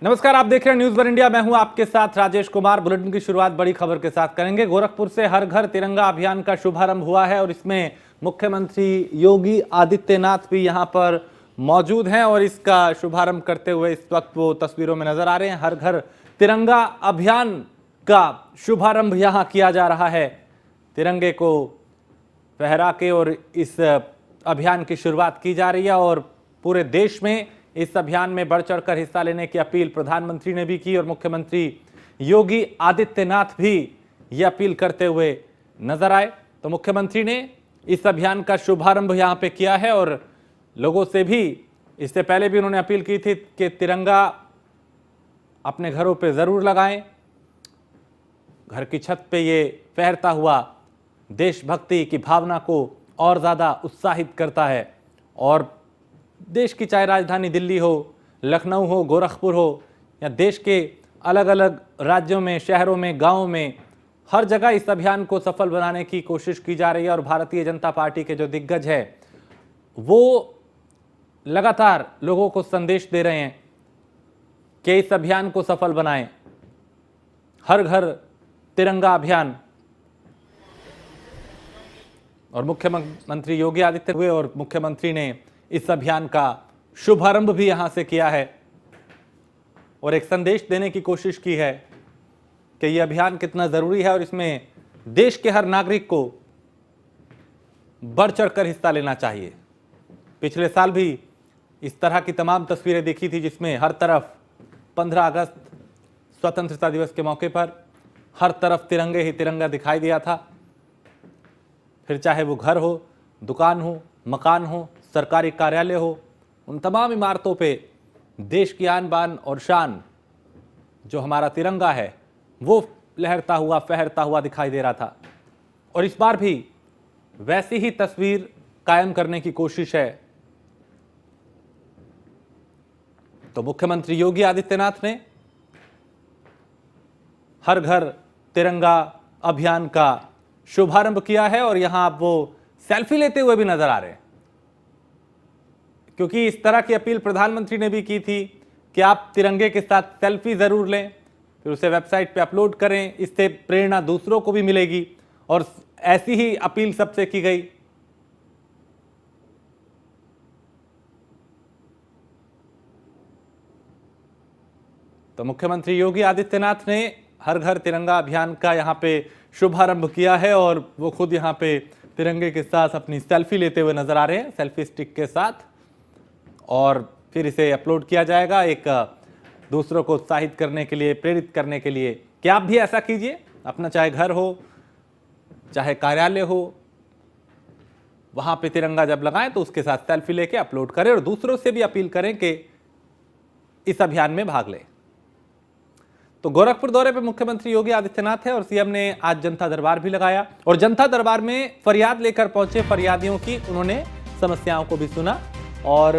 नमस्कार, आप देख रहे हैं न्यूज वन इंडिया। मैं हूं आपके साथ राजेश कुमार। बुलेटिन की शुरुआत बड़ी खबर के साथ करेंगे। गोरखपुर से हर घर तिरंगा अभियान का शुभारंभ हुआ है और इसमें मुख्यमंत्री योगी आदित्यनाथ भी यहां पर मौजूद हैं और इसका शुभारंभ करते हुए इस वक्त वो तस्वीरों में नजर आ रहे हैं। हर घर तिरंगा अभियान का शुभारंभ यहां किया जा रहा है। तिरंगे को फहरा के और इस अभियान की शुरुआत की जा रही है और पूरे देश में इस अभियान में बढ़ चढ़कर हिस्सा लेने की अपील प्रधानमंत्री ने भी की और मुख्यमंत्री योगी आदित्यनाथ भी ये अपील करते हुए नजर आए। तो मुख्यमंत्री ने इस अभियान का शुभारंभ यहां पे किया है और लोगों से भी, इससे पहले भी उन्होंने अपील की थी कि तिरंगा अपने घरों पे जरूर लगाएं। घर की छत पे ये फहरता हुआ देशभक्ति की भावना को और ज्यादा उत्साहित करता है और देश की चाहे राजधानी दिल्ली हो, लखनऊ हो, गोरखपुर हो या देश के अलग अलग राज्यों में, शहरों में, गांवों में, हर जगह इस अभियान को सफल बनाने की कोशिश की जा रही है। और भारतीय जनता पार्टी के जो दिग्गज है वो लगातार लोगों को संदेश दे रहे हैं कि इस अभियान को सफल बनाएं। हर घर तिरंगा अभियान। और मुख्यमंत्री योगी आदित्यनाथ हुए और मुख्यमंत्री ने इस अभियान का शुभारंभ भी यहां से किया है और एक संदेश देने की कोशिश की है कि यह अभियान कितना जरूरी है और इसमें देश के हर नागरिक को बढ़ चढ़कर हिस्सा लेना चाहिए। पिछले साल भी इस तरह की तमाम तस्वीरें देखी थी जिसमें हर तरफ 15 अगस्त स्वतंत्रता दिवस के मौके पर हर तरफ तिरंगे ही तिरंगा दिखाई दिया था। फिर चाहे वो घर हो, दुकान हो, मकान हो, सरकारी कार्यालय हो, उन तमाम इमारतों पे देश की आन बान और शान जो हमारा तिरंगा है वो लहरता हुआ, फहरता हुआ दिखाई दे रहा था। और इस बार भी वैसी ही तस्वीर कायम करने की कोशिश है। तो मुख्यमंत्री योगी आदित्यनाथ ने हर घर तिरंगा अभियान का शुभारंभ किया है और यहां आप वो सेल्फी लेते हुए भी नजर आ रहे हैं, क्योंकि इस तरह की अपील प्रधानमंत्री ने भी की थी कि आप तिरंगे के साथ सेल्फी जरूर लें, फिर उसे वेबसाइट पे अपलोड करें। इससे प्रेरणा दूसरों को भी मिलेगी और ऐसी ही अपील सबसे की गई। तो मुख्यमंत्री योगी आदित्यनाथ ने हर घर तिरंगा अभियान का यहां पे शुभारंभ किया है और वो खुद यहां पे तिरंगे के साथ अपनी सेल्फी लेते हुए नजर आ रहे हैं, सेल्फी स्टिक के साथ, और फिर इसे अपलोड किया जाएगा एक दूसरों को उत्साहित करने के लिए, प्रेरित करने के लिए कि आप भी ऐसा कीजिए। अपना चाहे घर हो, चाहे कार्यालय हो, वहां पे तिरंगा जब लगाएं तो उसके साथ सेल्फी लेके अपलोड करें और दूसरों से भी अपील करें कि इस अभियान में भाग लें। तो गोरखपुर दौरे पे मुख्यमंत्री योगी आदित्यनाथ है और सीएम ने आज जनता दरबार भी लगाया और जनता दरबार में फरियाद लेकर पहुंचे फरियादियों की उन्होंने समस्याओं को भी सुना और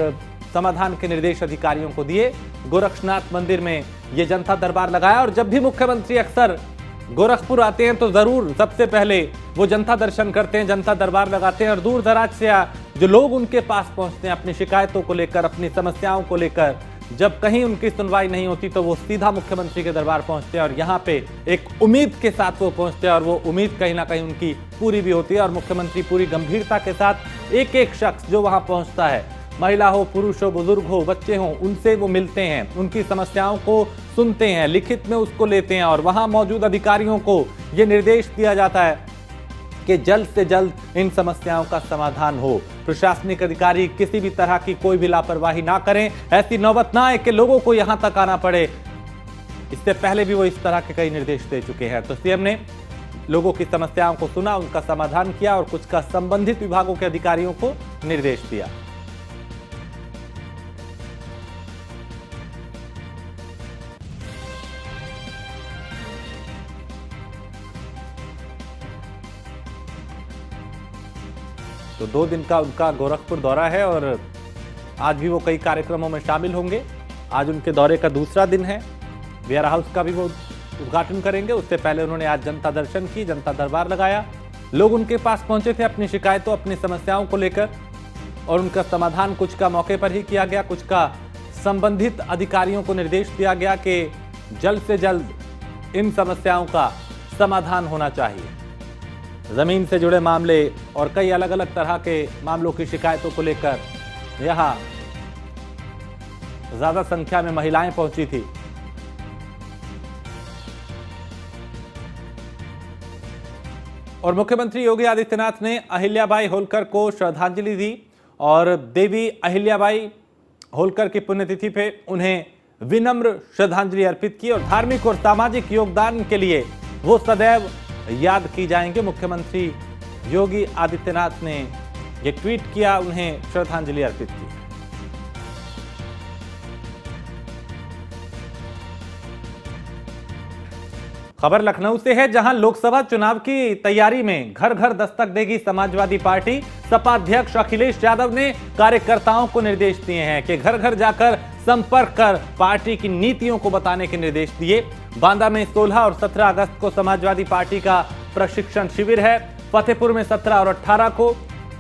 समाधान के निर्देश अधिकारियों को दिए। गोरक्षनाथ मंदिर में यह जनता दरबार लगाया और जब भी मुख्यमंत्री अक्सर गोरखपुर आते हैं तो जरूर सबसे पहले वो जनता दर्शन करते हैं, जनता दरबार लगाते हैं और दूर दराज से जो लोग उनके पास पहुंचते हैं अपनी शिकायतों को लेकर, अपनी समस्याओं को लेकर, जब कहीं उनकी सुनवाई नहीं होती तो वो सीधा मुख्यमंत्री के दरबार पहुंचते हैं और यहाँ पे एक उम्मीद के साथ वो पहुंचते हैं और वो उम्मीद कहीं ना कहीं उनकी पूरी भी होती है और मुख्यमंत्री पूरी गंभीरता के साथ एक एक शख्स जो वहां पहुंचता है, महिला हो, पुरुष हो, बुजुर्ग हो, बच्चे हो, उनसे वो मिलते हैं, उनकी समस्याओं को सुनते हैं, लिखित में उसको लेते हैं और वहां मौजूद अधिकारियों को ये निर्देश दिया जाता है कि जल्द से जल्द इन समस्याओं का समाधान हो। प्रशासनिक अधिकारी किसी भी तरह की कोई भी लापरवाही ना करें, ऐसी नौबत ना आए कि लोगों को यहां तक आना पड़े। इससे पहले भी वो इस तरह के कई निर्देश दे चुके हैं। तो सीएम ने लोगों की समस्याओं को सुना, उनका समाधान किया और कुछ का संबंधित विभागों के अधिकारियों को निर्देश दिया। तो 2 दिन का उनका गोरखपुर दौरा है और आज भी वो कई कार्यक्रमों में शामिल होंगे। आज उनके दौरे का दूसरा दिन है। वेयर हाउस का भी वो उद्घाटन करेंगे। उससे पहले उन्होंने आज जनता दर्शन की, जनता दरबार लगाया। लोग उनके पास पहुंचे थे अपनी शिकायतों, अपनी समस्याओं को लेकर और उनका समाधान कुछ का मौके पर ही किया गया, कुछ का संबंधित अधिकारियों को निर्देश दिया गया कि जल्द से जल्द इन समस्याओं का समाधान होना चाहिए। जमीन से जुड़े मामले और कई अलग अलग तरह के मामलों की शिकायतों को लेकर यहां ज्यादा संख्या में महिलाएं पहुंची थी। और मुख्यमंत्री योगी आदित्यनाथ ने अहिल्याबाई होलकर को श्रद्धांजलि दी और देवी अहिल्याबाई होलकर की पुण्यतिथि पे उन्हें विनम्र श्रद्धांजलि अर्पित की और धार्मिक और सामाजिक योगदान के लिए वो सदैव याद की जाएंगे। मुख्यमंत्री योगी आदित्यनाथ ने ये ट्वीट किया, उन्हें श्रद्धांजलि अर्पित की। खबर लखनऊ से है, जहां लोकसभा चुनाव की तैयारी में घर घर दस्तक देगी समाजवादी पार्टी। सपा अध्यक्ष अखिलेश यादव ने कार्यकर्ताओं को निर्देश दिए हैं कि घर घर जाकर संपर्क कर पार्टी की नीतियों को बताने के निर्देश दिए। बांदा में 16 और 17 अगस्त को समाजवादी पार्टी का प्रशिक्षण शिविर है, फतेहपुर में 17 और 18 को,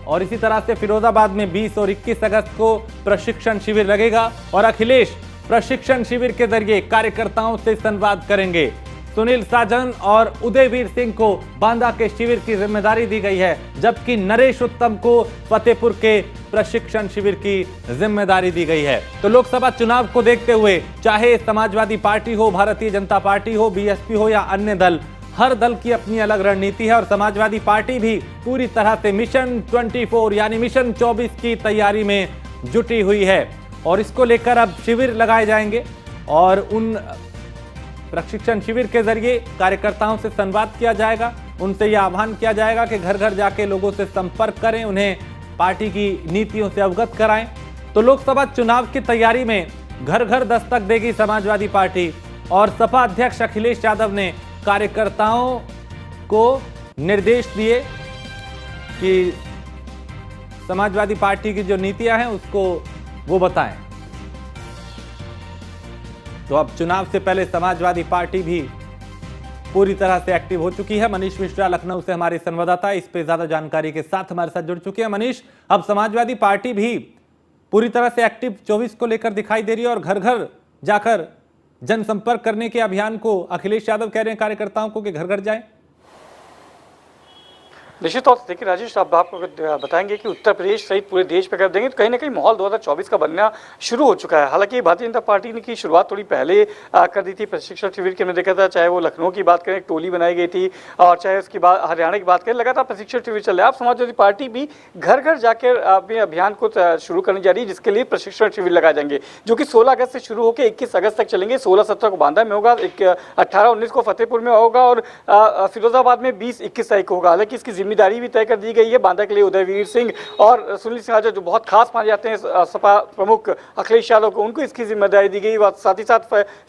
और इसी तरह से फिरोजाबाद में 20 और 21 अगस्त को प्रशिक्षण शिविर लगेगा। और अखिलेश प्रशिक्षण शिविर के जरिए कार्यकर्ताओं से संवाद करेंगे। सुनील साजन और उदयवीर सिंह को बांदा के शिविर की जिम्मेदारी दी गई है, जबकि नरेश उत्तम को फतेहपुर के प्रशिक्षण शिविर की जिम्मेदारी दी गई है। तो लोकसभा चुनाव को देखते हुए चाहे समाजवादी पार्टी हो, भारतीय जनता पार्टी हो, बीएसपी हो या अन्य दल, हर दल की अपनी अलग रणनीति है और समाजवादी पार्टी भी पूरी तरह से मिशन 24 यानी मिशन 24 की तैयारी में जुटी हुई है। और इसको लेकर अब शिविर लगाए जाएंगे और उन प्रशिक्षण शिविर के जरिए कार्यकर्ताओं से संवाद किया जाएगा, उनसे यह आह्वान किया जाएगा कि घर घर जाके लोगों से संपर्क करें, उन्हें पार्टी की नीतियों से अवगत कराएं। तो लोकसभा चुनाव की तैयारी में घर घर दस्तक देगी समाजवादी पार्टी और सपा अध्यक्ष अखिलेश यादव ने कार्यकर्ताओं को निर्देश दिए कि समाजवादी पार्टी की जो नीतियां हैं उसको वो बताएं। तो अब चुनाव से पहले समाजवादी पार्टी भी पूरी तरह से एक्टिव हो चुकी है। मनीष मिश्रा लखनऊ से हमारे संवाददाता इस पे ज्यादा जानकारी के साथ हमारे साथ जुड़ चुके हैं। मनीष, अब समाजवादी पार्टी भी पूरी तरह से एक्टिव 24 को लेकर दिखाई दे रही है और घर घर जाकर जनसंपर्क करने के अभियान को अखिलेश यादव कह रहे हैं कार्यकर्ताओं को कि घर घर जाएं। निश्चित तौर से देखिए राजेश, आप आपको बताएंगे कि उत्तर प्रदेश सहित पूरे देश पे कर देंगे तो कहीं ना कहीं माहौल 2024 का बनना शुरू हो चुका है। हालांकि भारतीय जनता पार्टी ने की शुरुआत थोड़ी पहले कर दी थी प्रशिक्षण शिविर के, हमने देखा था, चाहे वो लखनऊ की बात करें, एक टोली बनाई गई थी, और चाहे उसकी बात हरियाणा की बात करें, लगातार प्रशिक्षण शिविर चल रहा है। अब समाजवादी पार्टी भी घर घर जाकर अपने अभियान को शुरू करने जा रही है, जिसके लिए प्रशिक्षण शिविर लगाए जाएंगे, जो कि 16 अगस्त से शुरू होकर 21 अगस्त तक चलेंगे। 16-17 को बांदा में होगा, 18-19 को फतेहपुर में होगा और फिरोजाबाद में 20-21 तारीख को होगा। हालांकि इसकी जिम्मेदारी भी तय कर दी गई है बांदा के लिए उदयवीर सिंह और सुनील सिंह जो बहुत खास माने जाते हैं सपा प्रमुख अखिलेश यादव को, उनको इसकी जिम्मेदारी दी गई। साथ ही साथ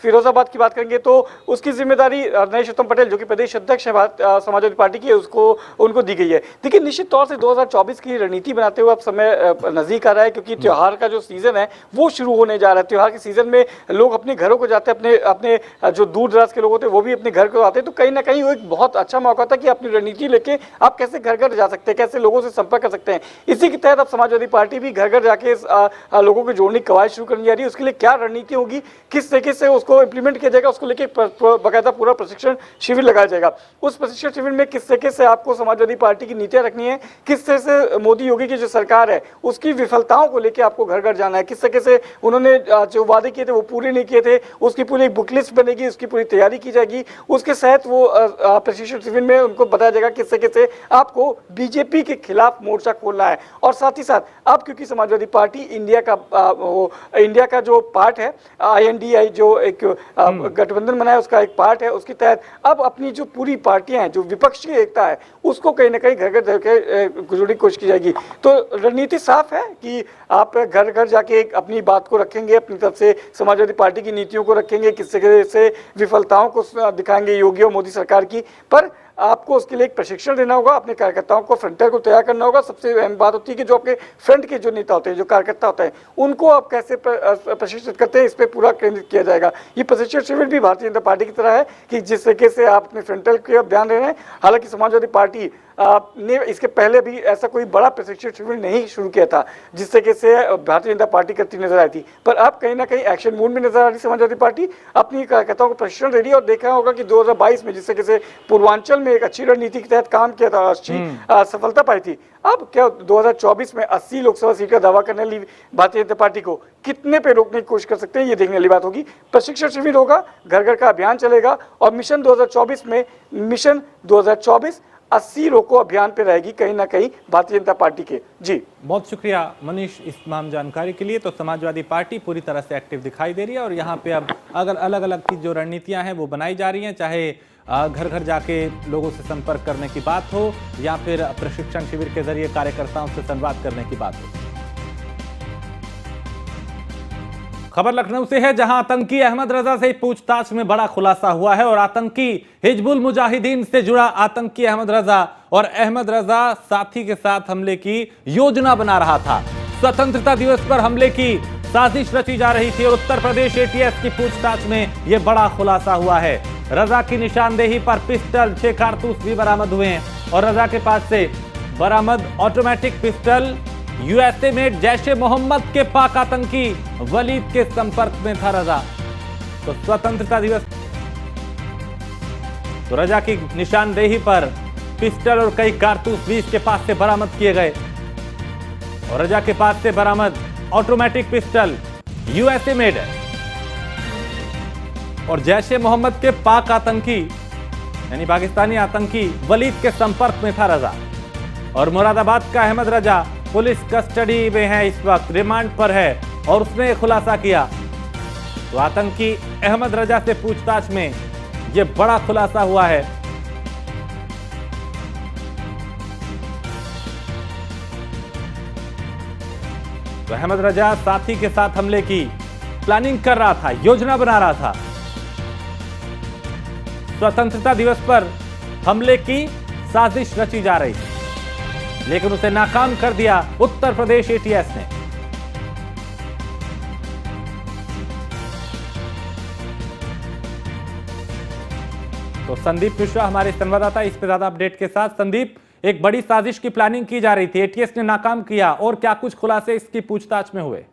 फिरोजाबाद की बात करेंगे तो उसकी जिम्मेदारी नरेश उत्तम पटेल, जो कि प्रदेश अध्यक्ष है समाजवादी पार्टी की, उनको दी गई है। देखिए, निश्चित तौर से 2024 की रणनीति बनाते हुए अब समय नजदीक आ रहा है, क्योंकि त्योहार का जो सीजन है वो शुरू होने जा रहा है। त्योहार के सीजन में लोग अपने घरों को जाते हैं, अपने जो दूर दराज के लोग होते हैं वो भी अपने घर को आते हैं। तो कहीं ना कहीं वो एक बहुत अच्छा मौका था कि अपनी रणनीति लेके आप कैसे घर घर जा सकते हैं, कैसे लोगों से संपर्क कर सकते हैं। इसी के तहत अब समाजवादी पार्टी भी घर घर जाके लोगों को जोड़ने की कवायद शुरू करने जा रही है। उसके लिए क्या रणनीति होगी, किस तरीके से उसको इंप्लीमेंट किया जाएगा, उसको लेके बाकायदा पूरा प्रशिक्षण शिविर लगाया जाएगा। उस प्रशिक्षण शिविर में किस तरीके से आपको समाजवादी पार्टी की नीतियां रखनी है, किस तरह से मोदी योगी की जो सरकार है उसकी विफलताओं को लेकर आपको घर घर जाना है, किस तरीके से उन्होंने जो वादे किए थे वो पूरे नहीं किए थे, उसकी पूरी एक बुक लिस्ट बनेगी, उसकी पूरी तैयारी की जाएगी। उसके साथ वो प्रशिक्षण शिविर में उनको बताया जाएगा किस तरीके से आपको बीजेपी के खिलाफ मोर्चा खोलना है। और साथ ही साथ अब क्योंकि समाजवादी पार्टी इंडिया का जो पार्ट है, INDI जो एक गठबंधन बना है उसका एक पार्ट है, उसके तहत अब अपनी जो पूरी पार्टियां हैं, जो विपक्ष की एकता है, उसको कहीं ना कहीं घर घर जाके जोड़ने की कोशिश की जाएगी। तो रणनीति साफ है कि आप घर घर जाके अपनी बात को रखेंगे, अपनी तरफ से समाजवादी पार्टी की नीतियों को रखेंगे, किस तरह से विफलताओं को दिखाएंगे योगी और मोदी सरकार की। पर आपको उसके लिए एक प्रशिक्षण देना होगा, अपने कार्यकर्ताओं को, फ्रंटर को तैयार करना होगा। सबसे अहम बात होती है कि जो आपके फ्रंट के जो नेता होते हैं, जो कार्यकर्ता होते हैं, उनको आप कैसे प्रशिक्षित करते हैं, इस पर पूरा केंद्रित किया जाएगा। ये प्रशिक्षण शिविर भी भारतीय जनता पार्टी की तरह है कि जिस तरीके से आप अपने फ्रंटल के ध्यान दे रहे हैं। हालांकि समाजवादी पार्टी ने इसके पहले भी ऐसा कोई बड़ा प्रशिक्षण शिविर नहीं शुरू किया था जिस तरीके से भारतीय जनता पार्टी करती नजर आई थी। पर अब कहीं ना कहीं एक्शन मूड में नजर आ रही समाजवादी पार्टी, अपनी कार्यकर्ताओं को प्रशिक्षण दे रही है। और देखा होगा कि 2022 में जिस तरीके से पूर्वांचल में एक अच्छी रणनीति के तहत काम किया था, अच्छी सफलता पाई थी, अब क्या 2024 में 80 लोकसभा सीट का दावा करने वाली भारतीय जनता पार्टी को कितने पे रोकने की कोशिश कर सकते हैं, ये देखने वाली बात होगी। प्रशिक्षण शिविर होगा, घर घर का अभियान चलेगा और मिशन 2024 में मिशन 2024 80 रोको अभियान पे रहेगी कहीं ना कहीं भारतीय जनता पार्टी के। जी बहुत शुक्रिया मनीष इस तमाम जानकारी के लिए। तो समाजवादी पार्टी पूरी तरह से एक्टिव दिखाई दे रही है और यहाँ पे अब अगर अलग अलग की जो रणनीतियां हैं वो बनाई जा रही हैं, चाहे घर घर जाके लोगों से संपर्क करने की बात हो या फिर प्रशिक्षण शिविर के जरिए कार्यकर्ताओं से संवाद करने की बात हो। खबर लखनऊ से है, जहां आतंकी अहमद रजा से पूछताछ में बड़ा खुलासा हुआ है और आतंकी हिजबुल मुजाहिदीन से जुड़ा आतंकी अहमद रजा और अहमद रजा साथी के साथ हमले की योजना बना रहा था। स्वतंत्रता दिवस पर हमले की साजिश रची जा रही थी और उत्तर प्रदेश एटीएस की पूछताछ में यह बड़ा खुलासा हुआ है। रजा की निशानदेही पर पिस्टल, 6 कारतूस भी बरामद हुए हैं और रजा के पास से बरामद ऑटोमेटिक पिस्टल यूएसए में जैश ए मोहम्मद के पाक आतंकी वलीद के संपर्क में था रजा। तो स्वतंत्रता दिवस तो रजा की निशानदेही पर पिस्टल और कई कारतूस भी इसके पास से बरामद किए गए और रजा के पास से बरामद ऑटोमेटिक पिस्टल यूएसए मेड है और जैश ए मोहम्मद के पाक आतंकी यानी पाकिस्तानी आतंकी वलीद के संपर्क में था रजा। और मुरादाबाद का अहमद रजा पुलिस कस्टडी में है, इस वक्त रिमांड पर है और उसने खुलासा किया। तो आतंकी अहमद रजा से पूछताछ में यह बड़ा खुलासा हुआ है। तो अहमद रजा साथी के साथ हमले की प्लानिंग कर रहा था, योजना बना रहा था। स्वतंत्रता दिवस पर हमले की साजिश रची जा रही थी लेकिन उसे नाकाम कर दिया उत्तर प्रदेश एटीएस ने। तो संदीप मिश्रा हमारे संवाददाता इस पे ज्यादा अपडेट के साथ। संदीप, एक बड़ी साजिश की प्लानिंग की जा रही थी, एटीएस ने नाकाम किया और क्या कुछ खुलासे इसकी पूछताछ में हुए?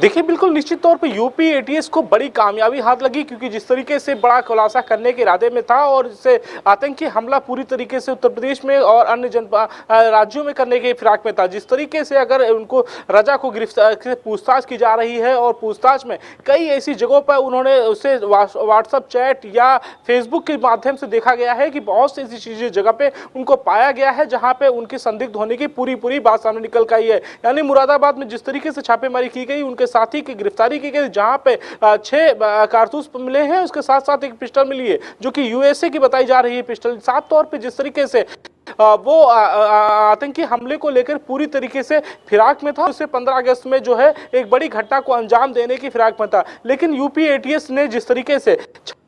देखिए, बिल्कुल निश्चित तौर पे यूपी एटीएस को बड़ी कामयाबी हाथ लगी क्योंकि जिस तरीके से बड़ा खुलासा करने के इरादे में था और इससे आतंकी हमला पूरी तरीके से उत्तर प्रदेश में और अन्य राज्यों में करने के फिराक में था। जिस तरीके से अगर उनको रजा को गिरफ्तार पूछताछ की जा रही है और पूछताछ में कई ऐसी जगहों पर उन्होंने उससे व्हाट्सएप चैट या फेसबुक के माध्यम से देखा गया है कि बहुत सी ऐसी चीजें जगह पे उनको पाया गया है जहां पे उनके संदिग्ध होने की पूरी बात सामने निकल कर आई है। यानी मुरादाबाद में जिस तरीके से छापेमारी की गई, उनके साथी की गिरफ्तारी की गई जहां पे 6 कारतूस मिले हैं, उसके साथ साथ एक पिस्टल मिली है जो कि यूएसए की बताई जा रही है पिस्टल। साफ तौर पे जिस तरीके से वो आतंकी हमले को लेकर पूरी तरीके से फिराक में था, उससे 15 अगस्त में जो है एक बड़ी घटना को अंजाम देने की फिराक में था। लेकिन यूपी एटीएस ने जिस तरीके से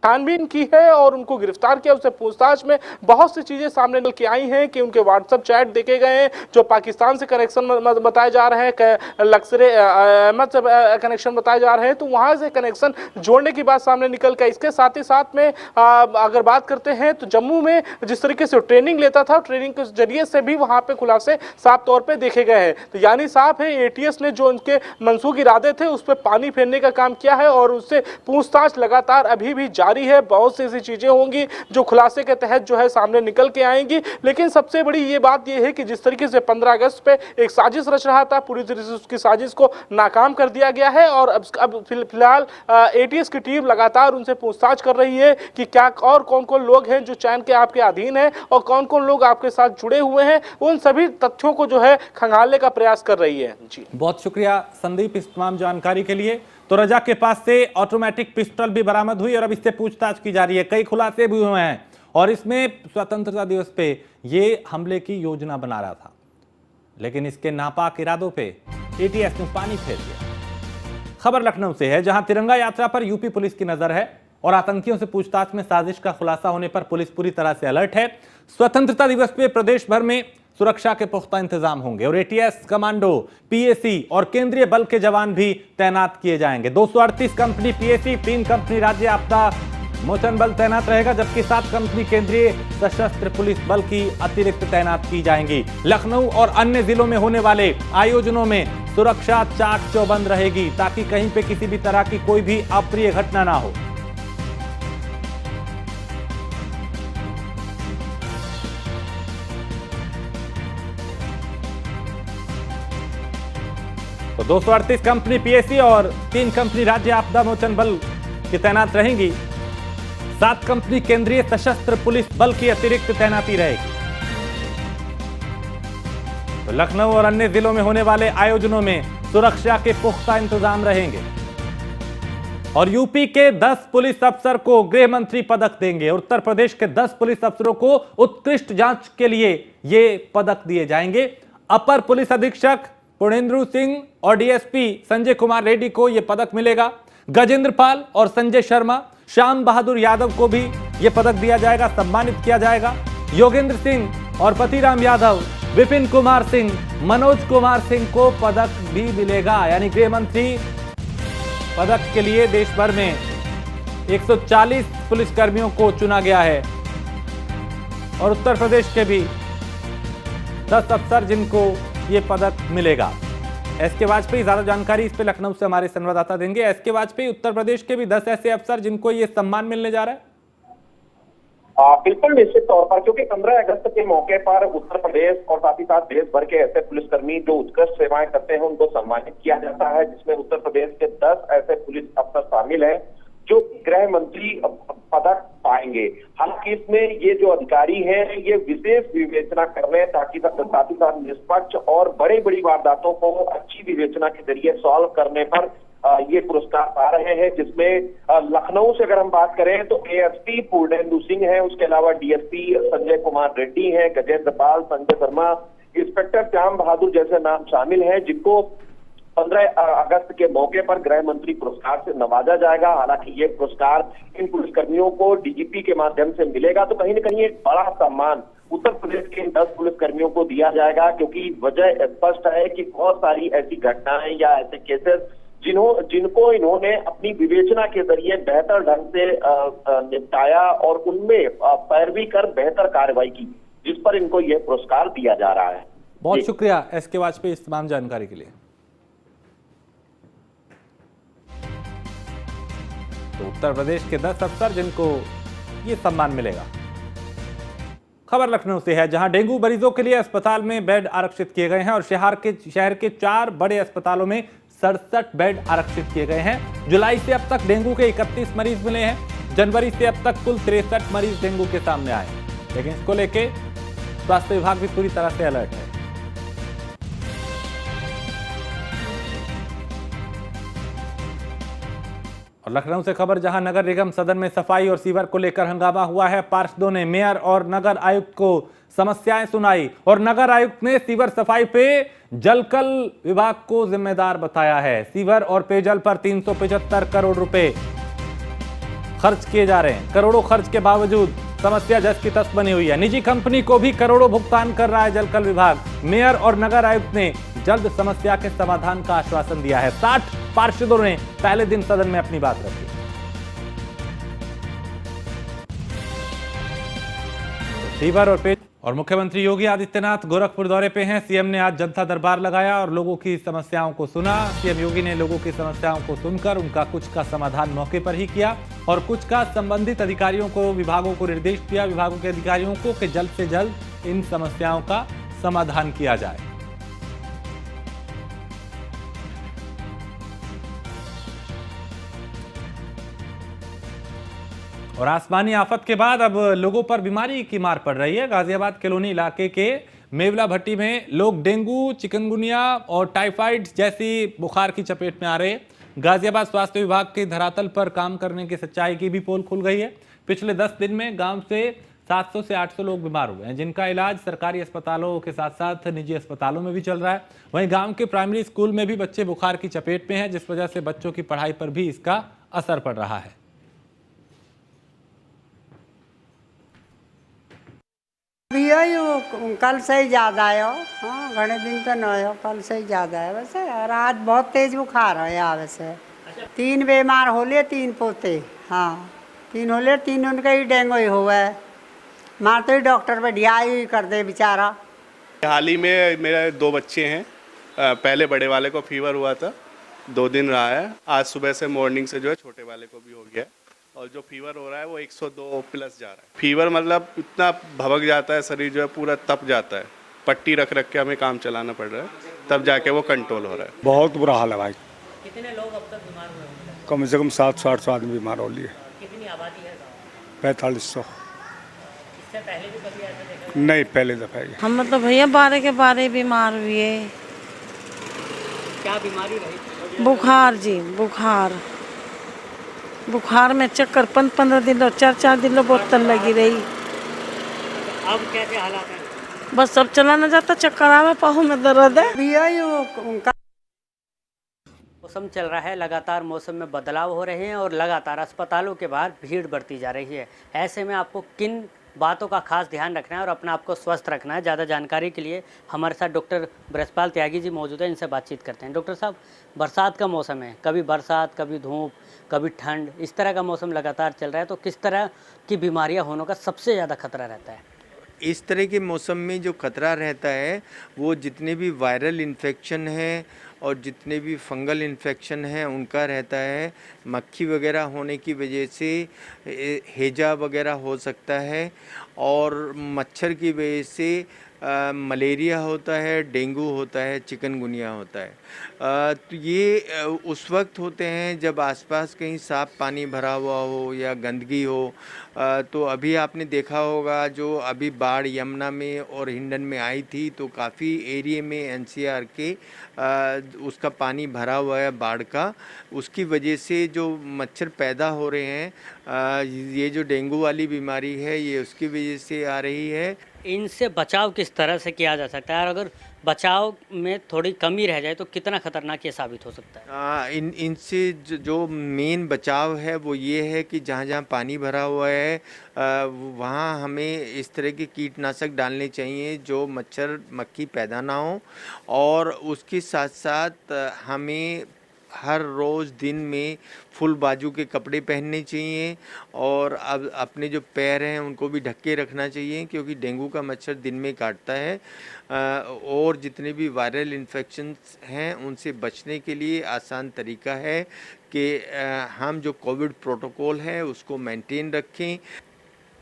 छानबीन की है और उनको गिरफ्तार किया, उससे पूछताछ में बहुत सी चीजें सामने निकल के आई हैं कि उनके व्हाट्सएप चैट देखे गए हैं जो पाकिस्तान से कनेक्शन बताए जा रहे हैं, लक्सरे अहमद से कनेक्शन बताए जा रहे हैं, तो वहां से कनेक्शन जोड़ने की बात सामने निकल के। इसके साथ ही साथ में अगर बात करते हैं तो जम्मू में जिस तरीके से ट्रेनिंग लेता था, ट्रेनिंग के जरिए से भी वहां पे खुलासे साफ तौर पे देखे गए हैं। तो यानी साफ है एटीएस ने जो उनके मनसूख इरादे थे उस पर पानी फेरने का काम किया है और उससे पूछताछ लगातार अभी भी जारी है। बहुत सी ऐसी चीजें होंगी जो खुलासे के तहत जो है सामने निकल के आएंगी। लेकिन सबसे बड़ी ये बात ये है कि जिस तरीके से 15 अगस्त पे एक साजिश रच रहा था, पूरी तरीके से उसकी साजिश को नाकाम कर दिया गया है और अब फिलहाल एटीएस की टीम लगातार उनसे पूछताछ कर रही है कि क्या और कौन कौन लोग हैं जो चैन के आपके अधीन है और कौन कौन लोग आपके साथ जुड़े हुए हैं। उन सभी तथ्यों को जो है खंगालने का प्रयास कर रही है। जी बहुत शुक्रिया संदीप इस तमाम जानकारी के लिए। तो रजा के पास से ऑटोमेटिक पिस्टल भी बरामद हुई और अब इससे पूछताछ की जा रही है, कई खुलासे भी हुए हैं और इसमें स्वतंत्रता दिवस पे ये हमले की योजना बना रहा था लेकिन इसके नापाक इरादों पे एटीएस ने पानी फेर दिया। खबर लखनऊ से है, जहां तिरंगा यात्रा पर यूपी पुलिस की नजर है और आतंकियों से पूछताछ में साजिश का खुलासा होने पर पुलिस पूरी तरह से अलर्ट है। स्वतंत्रता दिवस पे प्रदेश भर में सुरक्षा के पुख्ता इंतजाम होंगे और एटीएस, कमांडो, पीएसी और केंद्रीय बल के जवान भी तैनात किए जाएंगे। 238 कंपनी पीएसी, 3 कंपनी राज्य आपदा मोचन बल तैनात रहेगा, जबकि 7 कंपनी केंद्रीय सशस्त्र पुलिस बल की अतिरिक्त तैनात की जाएंगी। लखनऊ और अन्य जिलों में होने वाले आयोजनों में सुरक्षा चाक चौबंद रहेगी, ताकि कहीं पे किसी भी तरह की कोई भी अप्रिय घटना ना हो। तो 238 कंपनी पीएसी और 3 कंपनी राज्य आपदा मोचन बल की तैनात रहेंगी। 7 कंपनी केंद्रीय सशस्त्र पुलिस बल की अतिरिक्त तैनाती रहेगी। तो लखनऊ और अन्य जिलों में होने वाले आयोजनों में सुरक्षा के पुख्ता इंतजाम रहेंगे। और यूपी के 10 पुलिस अफसर को गृह मंत्री पदक देंगे। उत्तर प्रदेश के 10 पुलिस अफसरों को उत्कृष्ट जांच के लिए ये पदक दिए जाएंगे। अपर पुलिस अधीक्षक पूर्णेंद्र सिंह और डीएसपी संजय कुमार रेड्डी को यह पदक मिलेगा। गजेंद्र पाल और संजय शर्मा, श्याम बहादुर यादव को भी यह पदक दिया जाएगा, सम्मानित किया जाएगा। योगेंद्र सिंह और पतिराम यादव, विपिन कुमार सिंह, मनोज कुमार सिंह को पदक भी मिलेगा। यानी गृह मंत्री पदक के लिए देश भर में 140 पुलिसकर्मियों को चुना गया है। और उत्तर प्रदेश के भी 10 अफसर जिनको ये पदक मिलेगा। एसके वाजपेयी ज्यादा जानकारी इस पे लखनऊ से हमारे संवाददाता देंगे। एसके वाजपेयी, उत्तर प्रदेश के भी 10 ऐसे अफसर जिनको ये सम्मान मिलने जा रहा है। बिल्कुल निश्चित तौर पर, क्योंकि 15 अगस्त के मौके पर उत्तर प्रदेश और साथ ही साथ देश भर के ऐसे पुलिसकर्मी जो उत्कृष्ट सेवाएं करते हैं उनको सम्मानित किया जाता है, जिसमें उत्तर प्रदेश के 10 ऐसे पुलिस अफसर शामिल हैं जो गृह मंत्री पदक पाएंगे। हालांकि इसमें ये जो अधिकारी हैं ये विशेष विवेचना कर रहे हैं, ताकि साथ ही साथ निष्पक्ष और बड़ी बड़ी वारदातों को अच्छी विवेचना के जरिए सॉल्व करने पर ये पुरस्कार पा रहे हैं। जिसमें लखनऊ से अगर हम बात करें तो एएसपी पूर्णेंदु सिंह है, उसके अलावा डीएसपी संजय कुमार रेड्डी है, गजेंद्र पाल, संजय शर्मा, इंस्पेक्टर श्याम बहादुर जैसे नाम शामिल हैं, जिनको 15 अगस्त के मौके पर गृह मंत्री पुरस्कार से नवाजा जाएगा। हालांकि ये पुरस्कार इन पुलिसकर्मियों को डीजीपी के माध्यम से मिलेगा, तो कहीं न कहीं एक बड़ा सम्मान उत्तर प्रदेश के इन 10 पुलिसकर्मियों को दिया जाएगा, क्योंकि वजह स्पष्ट है कि बहुत सारी ऐसी घटनाएं या ऐसे केसेस जिनको इन्होंने अपनी विवेचना के जरिए बेहतर ढंग से निपटाया और उनमें पैरवी कर बेहतर कार्रवाई की, जिस पर इनको यह पुरस्कार दिया जा रहा है। बहुत शुक्रिया एसके वाजपेयी इस तमाम जानकारी के लिए। तो उत्तर प्रदेश के 10 अफसर जिनको ये सम्मान मिलेगा। खबर लखनऊ से है, जहां डेंगू मरीजों के लिए अस्पताल में बेड आरक्षित किए गए हैं और शहर के 4 बड़े अस्पतालों में 67 बेड आरक्षित किए गए हैं। जुलाई से अब तक डेंगू के 31 मरीज मिले हैं। जनवरी से अब तक कुल 63 मरीज डेंगू के सामने आए, लेकिन इसको लेके स्वास्थ्य विभाग भी पूरी तरह से अलर्ट है। और लखनऊ से खबर, जहां नगर निगम सदन में सफाई और सीवर को लेकर हंगामा हुआ है। पार्षदों ने मेयर और नगर आयुक्त को समस्याएं सुनाई और नगर आयुक्त ने सीवर सफाई पे जलकल विभाग को जिम्मेदार बताया है। सीवर और पेयजल पर 375 करोड़ रुपए खर्च किए जा रहे हैं। करोड़ों खर्च के बावजूद समस्या जस की तस बनी हुई है। निजी कंपनी को भी करोड़ों भुगतान कर रहा है जलकल विभाग। मेयर और नगर आयुक्त ने जल्द समस्या के समाधान का आश्वासन दिया है। 60 पार्षदों ने पहले दिन सदन में अपनी बात रखी। सीवर और मुख्यमंत्री योगी आदित्यनाथ गोरखपुर दौरे पे हैं। सीएम ने आज जनता दरबार लगाया और लोगों की समस्याओं को सुना। सीएम योगी ने लोगों की समस्याओं को सुनकर उनका कुछ का समाधान मौके पर ही किया और कुछ का संबंधित अधिकारियों को, विभागों को निर्देश दिया, विभागों के अधिकारियों को कि जल्द से जल्द इन समस्याओं का समाधान किया जाए। और आसमानी आफत के बाद अब लोगों पर बीमारी की मार पड़ रही है। गाजियाबाद कॉलोनी इलाके के मेवला भट्टी में लोग डेंगू, चिकनगुनिया और टाइफाइड जैसी बुखार की चपेट में आ रहे हैं। गाजियाबाद स्वास्थ्य विभाग के धरातल पर काम करने की सच्चाई की भी पोल खुल गई है। पिछले 10 दिन में गांव से 700 से 800 लोग बीमार हुए हैं, जिनका इलाज सरकारी अस्पतालों के साथ साथ निजी अस्पतालों में भी चल रहा है। वहीं गांव के प्राइमरी स्कूल में भी बच्चे बुखार की चपेट में हैं, जिस वजह से बच्चों की पढ़ाई पर भी इसका असर पड़ रहा है। कल से ही ज़्यादा है। हाँ, घने दिन तो नहीं हो, कल से ही ज़्यादा है। वैसे रात बहुत तेज बुखार है यहाँ। वैसे 3 बीमार हो लिए, 3 पोते। हाँ, तीनों का ही डेंगू ही हुआ है। मार तो ही डॉक्टर बढ़िया ही कर दे बेचारा। हाल ही में मेरे 2 बच्चे हैं। पहले बड़े वाले को फीवर हुआ था, 2 दिन रहा है। आज सुबह से मॉर्निंग से जो है छोटे वाले को भी हो गया है, और जो फीवर हो रहा है वो 102 प्लस जा रहा है। फीवर मतलब इतना भभक जाता है, शरीर जो है पूरा तप जाता है। पट्टी रख के हमें काम चलाना पड़ रहा है, तब जाके वो कंट्रोल हो रहा है। बहुत बुरा हाल है भाई। कितने लोग अब तक बीमार हुए होंगे? कम से कम 700-800 आदमी बीमार हो लिए। कितनी आबादी है गाँव? 4500। इससे पहले भी कभी ऐसा देखा? नहीं, पहले दफा ये। हम मतलब भैया 12 के 12 बीमार हुए। क्या बीमारी रही? बुखार जी, बुखार में चक्कर 15 दिन और 4 दिन बोतल लगी रही। अब कैसे हालात हैं? बस अब चला न जाता, चक्कर आवे, पाँव में दर्द है। उनका मौसम चल रहा है, लगातार मौसम में बदलाव हो रहे हैं और लगातार अस्पतालों के बाहर भीड़ बढ़ती जा रही है। ऐसे में आपको किन बातों का खास ध्यान रखना है और अपने आप को स्वस्थ रखना है, ज़्यादा जानकारी के लिए हमारे साथ डॉक्टर ब्रजपाल त्यागी जी मौजूद हैं। इनसे बातचीत करते हैं। डॉक्टर साहब, बरसात का मौसम है, कभी बरसात, कभी धूप, कभी ठंड, इस तरह का मौसम लगातार चल रहा है, तो किस तरह की बीमारियाँ होने का सबसे ज़्यादा खतरा रहता है? इस तरह के मौसम में जो खतरा रहता है वो जितने भी वायरल इन्फेक्शन हैं और जितने भी फंगल इन्फेक्शन हैं उनका रहता है। मक्खी वगैरह होने की वजह से हैजा वगैरह हो सकता है, और मच्छर की वजह से मलेरिया होता है, डेंगू होता है, चिकनगुनिया होता है। तो ये उस वक्त होते हैं जब आसपास कहीं साफ पानी भरा हुआ हो या गंदगी हो। तो अभी आपने देखा होगा जो अभी बाढ़ यमुना में और हिंडन में आई थी, तो काफ़ी एरिया में एनसीआर के उसका पानी भरा हुआ है बाढ़ का। उसकी वजह से जो मच्छर पैदा हो रहे हैं, ये जो डेंगू वाली बीमारी है ये उसकी वजह से आ रही है। इनसे बचाव किस तरह से किया जा सकता है, और अगर बचाव में थोड़ी कमी रह जाए तो कितना खतरनाक ये साबित हो सकता है? इनसे जो मेन बचाव है वो ये है कि जहाँ जहाँ पानी भरा हुआ है वहाँ हमें इस तरह के कीटनाशक डालने चाहिए जो मच्छर मक्खी पैदा ना हो, और उसके साथ साथ हमें हर रोज़ दिन में फुल बाजू के कपड़े पहनने चाहिए, और अब अपने जो पैर हैं उनको भी ढक के रखना चाहिए, क्योंकि डेंगू का मच्छर दिन में काटता है। और जितने भी वायरल इन्फेक्शंस हैं उनसे बचने के लिए आसान तरीका है कि हम जो कोविड प्रोटोकॉल है उसको मेंटेन रखें।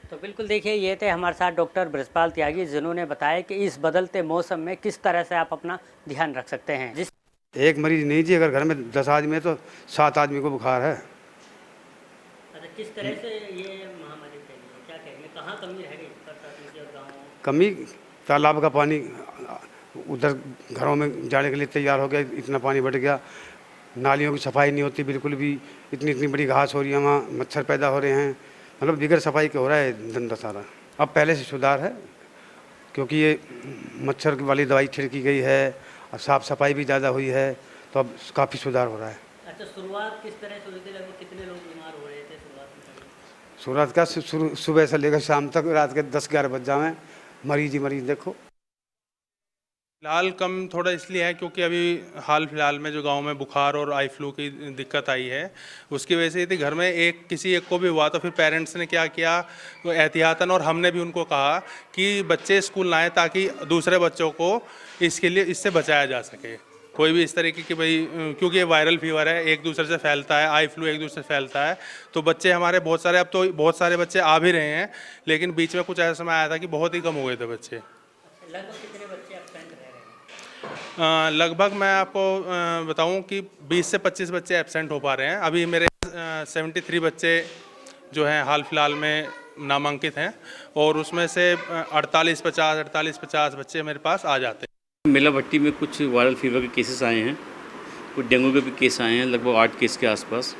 तो बिल्कुल देखिए, ये थे हमारे साथ डॉक्टर ब्रजपाल त्यागी, जिन्होंने बताया कि इस बदलते मौसम में किस तरह से आप अपना ध्यान रख सकते हैं। जिस एक मरीज नहीं जी, अगर घर में 10 आदमी है तो 7 आदमी को बुखार है। अच्छा, किस तरह से ये महामारी फैली है, क्या कहेंगे, कहाँ कमी रह गई गाँव? कमी तालाब का पानी उधर घरों में जाने के लिए तैयार हो गया, इतना पानी बढ़ गया। नालियों की सफाई नहीं होती बिल्कुल भी, इतनी बड़ी घास हो रही है, वहाँ मच्छर पैदा हो रहे हैं, मतलब बिगड़ सफाई के हो रहा है धंधा सारा। अब पहले से सुधार है, क्योंकि ये मच्छर वाली दवाई छिड़की गई है और साफ़ सफाई भी ज़्यादा हुई है, तो अब काफ़ी सुधार हो रहा है। अच्छा, शुरुआत किस तरह से हुई थी, लगभग कितने लोग बीमार हो रहे थे शुरुआत में? शुरुआत का सुबह से लेकर शाम तक, रात के 10-11 बज जाए मरीज ही मरीज देखो। फिलहाल कम थोड़ा इसलिए है क्योंकि अभी हाल फिलहाल में जो गांव में बुखार और आई फ्लू की दिक्कत आई है, उसकी वजह से यदि घर में किसी एक को भी हुआ तो फिर पेरेंट्स ने क्या किया, तो एहतियातन, और हमने भी उनको कहा कि बच्चे स्कूल ना आए ताकि दूसरे बच्चों को इससे बचाया जा सके। कोई भी इस तरीके की भाई, क्योंकि ये वायरल फीवर है, एक दूसरे से फैलता है, आई फ्लू एक दूसरे से फैलता है, तो बच्चे हमारे बहुत सारे, अब तो बहुत सारे बच्चे आ भी रहे हैं, लेकिन बीच में कुछ ऐसा समय आया था कि बहुत ही कम हो गए थे बच्चे। लगभग कितने बच्चे एब्सेंट रह रहे हैं? लगभग मैं आपको बताऊं कि 20 से 25 बच्चे एब्सेंट हो पा रहे हैं। अभी मेरे 73 बच्चे जो हैं हाल फिलहाल में नामांकित हैं, और उसमें से 48-50 बच्चे मेरे पास आ जाते हैं। मेलाभट्टी में कुछ वायरल फीवर के केसेस आए हैं, कुछ डेंगू के भी केस आए हैं, लगभग 8 केस के आसपास।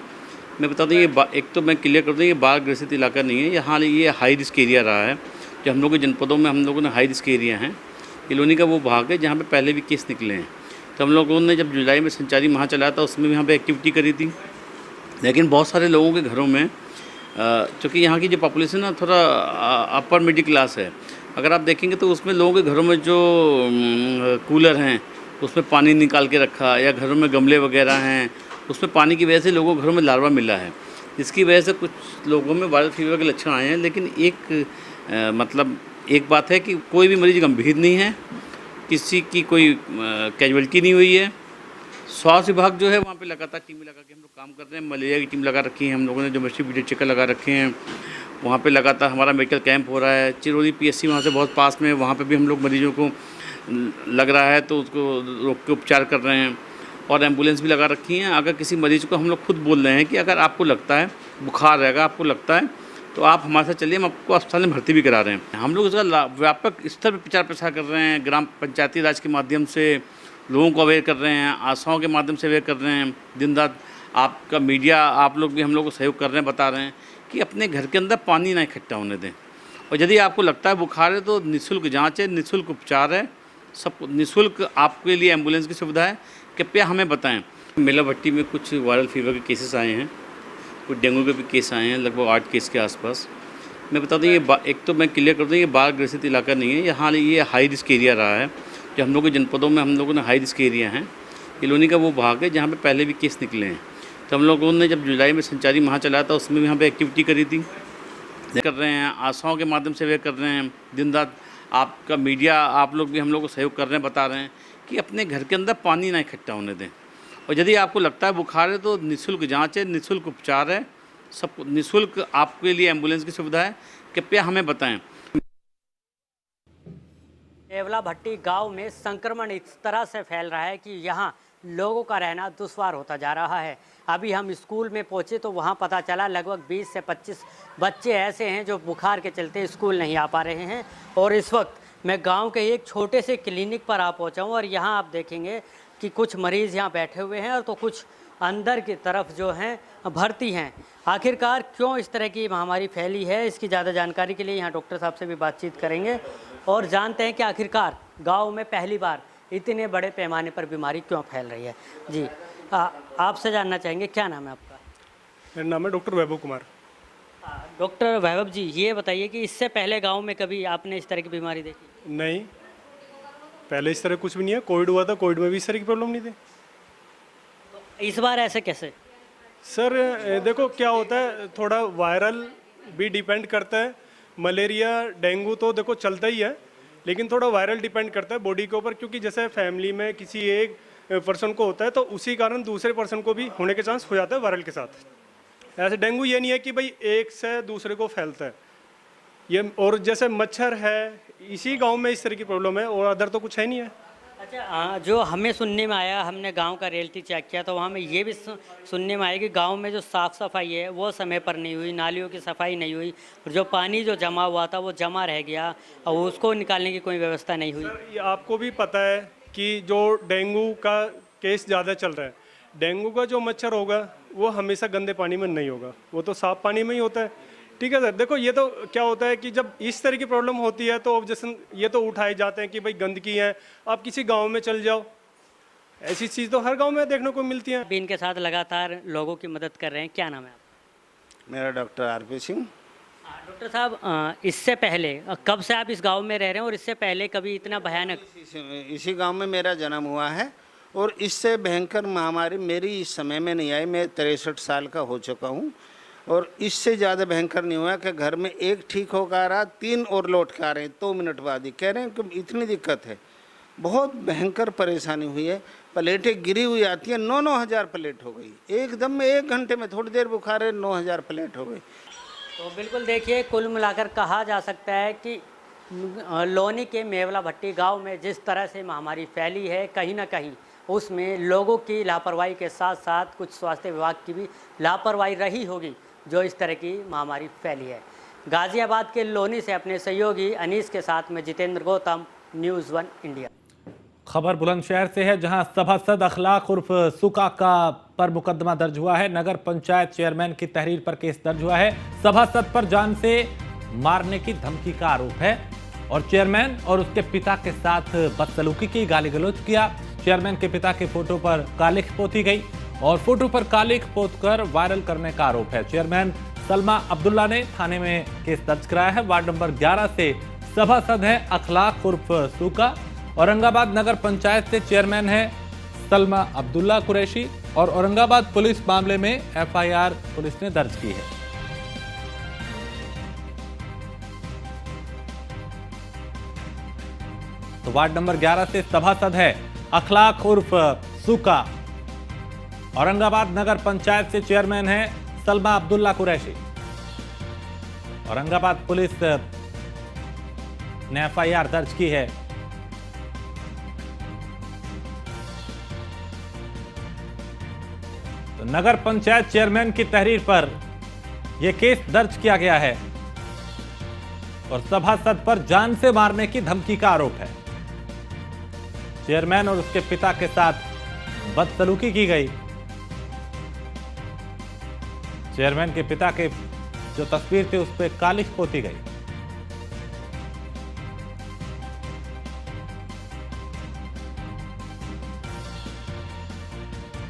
मैं बता दूँ, ये एक तो मैं क्लियर कर दूँ, ये बाढ़ ग्रसित इलाका नहीं है, यहाँ ये हाई रिस्क एरिया रहा है। जो हम लोग के जनपदों में हम लोगों ने हाई रिस्क एरिया हैं, किलोनी का वो भाग है जहाँ पे पहले भी केस निकले हैं। तो हम लोगों ने जब जुलाई में संचारी माह चलाया था, उसमें भी यहाँ पे एक्टिविटी करी थी, लेकिन बहुत सारे लोगों के घरों में, चूँकि यहाँ की जो पॉपुलेशन है थोड़ा अपर मिडिल क्लास है, अगर आप देखेंगे तो उसमें लोगों के घरों में जो कूलर हैं उसमें पानी निकाल के रखा, या घरों में गमले वगैरह हैं उसमें पानी की वजह से लोगों के घरों में लार्वा मिला है। जिसकी वजह से कुछ लोगों में वायरल फीवर के लक्षण आए हैं। लेकिन मतलब एक बात है कि कोई भी मरीज गंभीर नहीं है, किसी की कोई कैजुअलिटी नहीं हुई है। स्वास्थ्य विभाग जो है वहाँ पे लगातार टीम लगा के हम लोग काम कर रहे हैं। मलेरिया की टीम लगा रखी है हम लोगों ने, डोमेस्टिक वीडियो चेकर लगा रखे हैं। वहाँ पे लगातार हमारा मेडिकल कैंप हो रहा है। चिरौली PSC वहाँ से बहुत पास में, वहाँ पे भी हम लोग मरीजों को लग रहा है तो उसको रोक के उपचार कर रहे हैं। और एम्बुलेंस भी लगा रखी हैं। अगर किसी मरीज को हम लोग खुद बोल रहे हैं कि अगर आपको लगता है बुखार रहेगा, आपको लगता है तो आप हमारे साथ चलिए, हम आपको अस्पताल में भर्ती भी करा रहे हैं। हम लोग इसका व्यापक स्तर पर प्रचार प्रसार कर रहे हैं। ग्राम पंचायती राज के माध्यम से लोगों को अवेयर कर रहे हैं, आशाओं के माध्यम से अवेयर कर रहे हैं। दिन रात आपका मीडिया, आप लोग भी हम लोग को सहयोग कर रहे हैं, बता रहे हैं कि अपने घर के अंदर पानी ना इकट्ठा होने दें। और यदि आपको लगता है बुखार है तो निःशुल्क जाँच है, निःशुल्क उपचार है, सब निःशुल्क आपके लिए एम्बुलेंस की सुविधा है। कृपया हमें बताएं। मेला भट्टी में कुछ वायरल फीवर के केसेस आए हैं, कुछ डेंगू के भी केस आए हैं, लगभग 8 केस के आसपास। मैं बता दूं, ये एक तो मैं क्लियर कर दूं, ये बाढ़ ग्रसित इलाका नहीं है। यहाँ ये हाई रिस्क एरिया रहा है। जो हम लोग के जनपदों में हम लोगों ने हाई रिस्क एरिया हैं। किलोनी का वो भाग है जहाँ पे पहले भी केस निकले हैं। तो हम लोगों ने जब जुलाई में संचारी माह चलाया था उसमें भी यहाँ पे एक्टिविटी करी थी, कर रहे हैं। आशाओं के माध्यम से वे कर रहे हैं। दिन रात आपका मीडिया, आप लोग भी हम लोग को सहयोग कर रहे हैं, बता रहे हैं कि अपने घर के अंदर पानी ना इकट्ठा होने दें। और यदि आपको लगता है बुखार है तो निःशुल्क जाँच है, निःशुल्क उपचार है, सब निःशुल्क आपके लिए एम्बुलेंस की सुविधा है। कृपया हमें बताएं। मेवला भट्टी गांव में संक्रमण इस तरह से फैल रहा है कि यहां लोगों का रहना दुश्वार होता जा रहा है। अभी हम स्कूल में पहुंचे तो वहां पता चला लगभग 20 से 25 बच्चे ऐसे हैं जो बुखार के चलते स्कूल नहीं आ पा रहे हैं। और इस वक्त मैं गांव के एक छोटे से क्लिनिक पर आ पहुंचा हूं और यहां आप देखेंगे कि कुछ मरीज़ यहाँ बैठे हुए हैं और तो कुछ अंदर की तरफ जो हैं भर्ती हैं। आखिरकार क्यों इस तरह की महामारी फैली है, इसकी ज़्यादा जानकारी के लिए यहाँ डॉक्टर साहब से भी बातचीत करेंगे और जानते हैं कि आखिरकार गांव में पहली बार इतने बड़े पैमाने पर बीमारी क्यों फैल रही है। जी आपसे जानना चाहेंगे, क्या नाम है आपका? मेरा नाम है डॉक्टर वैभव कुमार। डॉक्टर वैभव जी, ये बताइए कि इससे पहले गाँव में कभी आपने इस तरह की बीमारी देखी? नहीं, पहले इस तरह कुछ भी नहीं है। कोविड हुआ था, कोविड में भी इस तरह की प्रॉब्लम नहीं थी। इस बार ऐसे कैसे? सर देखो क्या होता है, थोड़ा वायरल भी डिपेंड करता है। मलेरिया डेंगू तो देखो चलता ही है, लेकिन थोड़ा वायरल डिपेंड करता है बॉडी के ऊपर, क्योंकि जैसे फैमिली में किसी एक पर्सन को होता है तो उसी कारण दूसरे पर्सन को भी होने के चांस हो जाता है वायरल के साथ। ऐसे डेंगू ये नहीं है कि भाई एक से दूसरे को फैलता है ये। और जैसे मच्छर है, इसी गांव में इस तरह की प्रॉब्लम है और अदर तो कुछ है नहीं है। अच्छा, जो हमें सुनने में आया, हमने गांव का रियलिटी चेक किया तो वहाँ में ये भी सुनने में आया कि गांव में जो साफ़ सफाई है वो समय पर नहीं हुई, नालियों की सफाई नहीं हुई, और जो पानी जो जमा हुआ था वो जमा रह गया और उसको निकालने की कोई व्यवस्था नहीं हुई। सर, ये आपको भी पता है कि जो डेंगू का केस ज़्यादा चल रहा है, डेंगू का जो मच्छर होगा वो हमेशा गंदे पानी में नहीं होगा, वो तो साफ़ पानी में ही होता है। ठीक है सर, देखो ये तो क्या होता है कि जब इस तरह की प्रॉब्लम होती है तो ऑब्जेक्शन ये तो उठाए जाते हैं कि भाई गंदगी है। आप किसी गांव में चल जाओ, ऐसी चीज़ तो हर गांव में देखने को मिलती है। इनके साथ लगातार लोगों की मदद कर रहे हैं। क्या नाम है आपका? मेरा डॉक्टर RP सिंह। डॉक्टर साहब, इससे पहले कब से आप इस गांव में रह रहे हैं और इससे पहले कभी इतना भयानक? इसी गांव में मेरा जन्म हुआ है और इससे भयंकर महामारी मेरी इस समय में नहीं आई। मैं 63 साल का हो चुका हूँ और इससे ज़्यादा भयंकर नहीं हुआ कि घर में एक ठीक होकर आ रहा, 3 और लौट के आ रहे हैं 2 मिनट बाद ही। कह रहे हैं कि इतनी दिक्कत है, बहुत भयंकर परेशानी हुई है। प्लेटें गिरी हुई आती हैं, 9-9 हज़ार प्लेट हो गई एकदम में। 1 घंटे में थोड़ी देर बुखार है, 9 हज़ार प्लेट हो गई। तो बिल्कुल देखिए, कुल मिलाकर कहा जा सकता है कि लोनी के मेवला भट्टी गाँव में जिस तरह से महामारी फैली है, कहीं ना कहीं उसमें लोगों की लापरवाही के साथ साथ कुछ स्वास्थ्य विभाग की भी लापरवाही रही होगी जो इस तरह की महामारी फैली है। गाजियाबाद के लोनी से अपने सहयोगी अनीस के साथ में जितेंद्र गौतम, न्यूज़ 1 इंडिया। खबर बुलंदशहर से है, जहां सभासद अखलाक उर्फ सुका का पर मुकदमा दर्ज हुआ है। नगर पंचायत चेयरमैन की तहरीर पर केस दर्ज हुआ है। सभासद पर जान से मारने की धमकी का आरोप है और चेयरमैन और उसके पिता के साथ बदसलूकी की, गाली गलौज किया। चेयरमैन के पिता के फोटो पर कालिख पोती गई और फोटो पर कालिख पोतकर वायरल करने का आरोप है। चेयरमैन सलमा अब्दुल्ला ने थाने में केस दर्ज कराया है। वार्ड नंबर 11 से सभासद है अखलाक उर्फ सुका। औरंगाबाद नगर पंचायत से चेयरमैन है सलमा अब्दुल्ला कुरैशी और औरंगाबाद पुलिस मामले में एफआईआर पुलिस ने दर्ज की है। तो वार्ड नंबर 11 से सभासद है अखलाक उर्फ सुका। औरंगाबाद नगर पंचायत से चेयरमैन है सलमा अब्दुल्ला कुरैशी। औरंगाबाद पुलिस ने एफआईआर दर्ज की है। तो नगर पंचायत चेयरमैन की तहरीर पर यह केस दर्ज किया गया है और सभासद पर जान से मारने की धमकी का आरोप है। चेयरमैन और उसके पिता के साथ बदसलूकी की गई। चेयरमैन के पिता के जो तस्वीर थी उस पर कालिख पोती गई।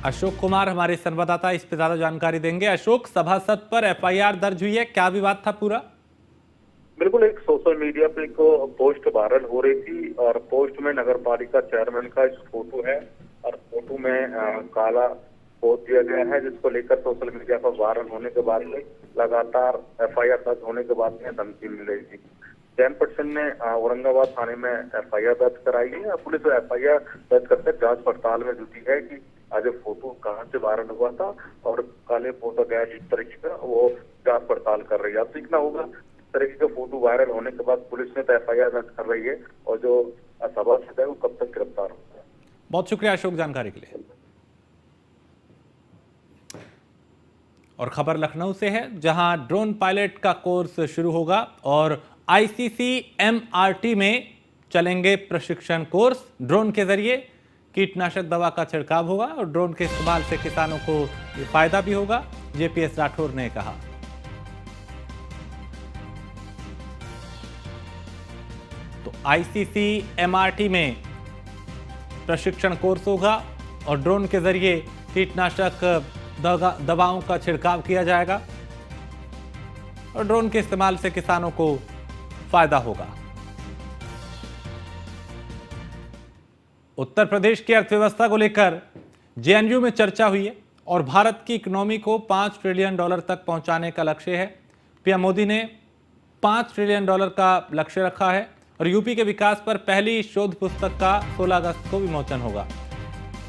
अशोक कुमार हमारे संवाददाता इस पर ज्यादा जानकारी देंगे। अशोक, सभासद पर एफआईआर दर्ज हुई है, क्या विवाद था पूरा? बिल्कुल, एक सोशल मीडिया पे को पोस्ट वायरल हो रही थी और पोस्ट में नगर पालिका चेयरमैन का फोटो है और फोटो में काला पोत दिया गया है, जिसको लेकर सोशल मीडिया पर वायरल होने के बाद में लगातार एफआईआर दर्ज होने के बाद में धमकी मिल रही थी। चैनपर्सन ने औरंगाबाद थाने में एफआईआर दर्ज कराई है। पुलिस एफआईआर दर्ज करके जांच पड़ताल में जुटी है कि आज फोटो कहाँ से वायरल हुआ था और काले फोटो गया जिस तरीके का, वो जांच पड़ताल कर रही है। अब सीखना होगा इस तरीके का फोटो वायरल होने के बाद पुलिस ने तो एफआईआर दर्ज कर रही है और जो सभासद है वो कब तक गिरफ्तार होता है। बहुत शुक्रिया अशोक जानकारी के लिए। और खबर लखनऊ से है, जहां ड्रोन पायलट का कोर्स शुरू होगा और ICCMRT में चलेंगे प्रशिक्षण कोर्स। ड्रोन के जरिए कीटनाशक दवा का छिड़काव होगा और ड्रोन के इस्तेमाल से किसानों को फायदा भी होगा, JPS राठौर ने कहा। तो ICCMRT में प्रशिक्षण कोर्स होगा और ड्रोन के जरिए कीटनाशक दवाओं का छिड़काव किया जाएगा और ड्रोन के इस्तेमाल से किसानों को फायदा होगा। उत्तर प्रदेश की अर्थव्यवस्था को लेकर JNU में चर्चा हुई है और भारत की इकोनॉमी को $5 ट्रिलियन तक पहुंचाने का लक्ष्य है। PM मोदी ने $5 ट्रिलियन का लक्ष्य रखा है और यूपी के विकास पर पहली शोध पुस्तक का 16 अगस्त को विमोचन होगा।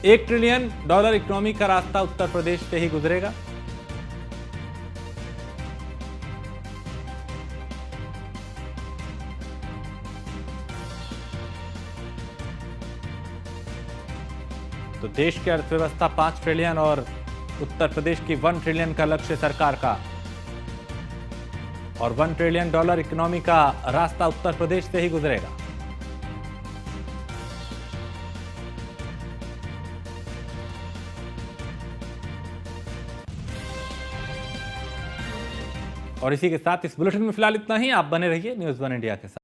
$1 ट्रिलियन इकोनॉमी का रास्ता उत्तर प्रदेश से ही गुजरेगा। तो देश की अर्थव्यवस्था 5 ट्रिलियन और उत्तर प्रदेश की 1 ट्रिलियन का लक्ष्य सरकार का और $1 ट्रिलियन इकोनॉमी का रास्ता उत्तर प्रदेश से ही गुजरेगा। और इसी के साथ इस बुलेटिन में फिलहाल इतना ही। आप बने रहिए न्यूज़ 1 इंडिया के साथ।